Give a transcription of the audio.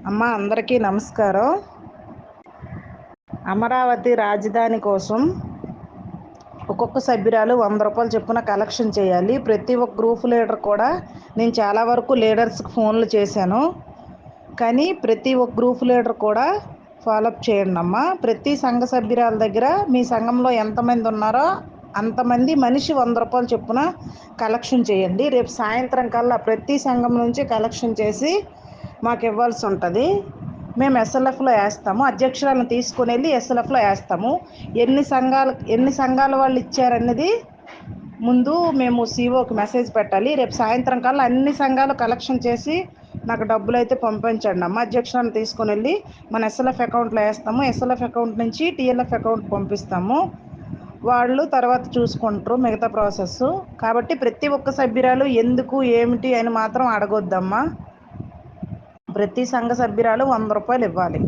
అమ్మ అందరికీ నమస్కారం. అమరావతి రాజధాని కోసం ఒక్కొక్క సభ్యురాలు రూ. 100 చొప్పున కలెక్షన్ చేయాలి. ప్రతి ఒక్క గ్రూప్ లీడర్ కూడా నేను చాలా వరకు లీడర్స్కి ఫోన్లు చేశాను, కానీ ప్రతి ఒక్క గ్రూప్ లీడర్ కూడా ఫాలోఅప్ చేయండి అమ్మా. ప్రతి సంఘ సభ్యురాల దగ్గర మీ సంఘంలో ఎంతమంది ఉన్నారో అంతమంది మనిషి రూ. 100 చొప్పున కలెక్షన్ చేయండి. రేపు సాయంత్రం కల్లా ప్రతి సంఘం నుంచి కలెక్షన్ చేసి మాకు ఇవ్వాల్సి ఉంటుంది. మేము ఎస్ఎల్ఎఫ్లో వేస్తాము. అధ్యక్షురాలను తీసుకుని వెళ్ళి ఎస్ఎల్ఎఫ్లో వేస్తాము. ఎన్ని సంఘాల వాళ్ళు ఇచ్చారన్నది ముందు మేము సీఓకి మెసేజ్ పెట్టాలి. రేపు సాయంత్రం కల్లా అన్ని సంఘాలు కలెక్షన్ చేసి నాకు డబ్బులు అయితే పంపించండి అమ్మ. అధ్యక్షురాలను తీసుకుని వెళ్ళి మన ఎస్ఎల్ఎఫ్ అకౌంట్లో వేస్తాము. ఎస్ఎల్ఎఫ్ అకౌంట్ నుంచి టీఎల్ఎఫ్ అకౌంట్ పంపిస్తాము. వాళ్ళు తర్వాత చూసుకుంటారు మిగతా ప్రాసెస్. కాబట్టి ప్రతి ఒక్క సభ్యురాలు ఎందుకు ఏమిటి అని మాత్రం అడగొద్దమ్మా. ప్రతి సంఘ సభ్యురాలు రూ. 100 ఇవ్వాలి.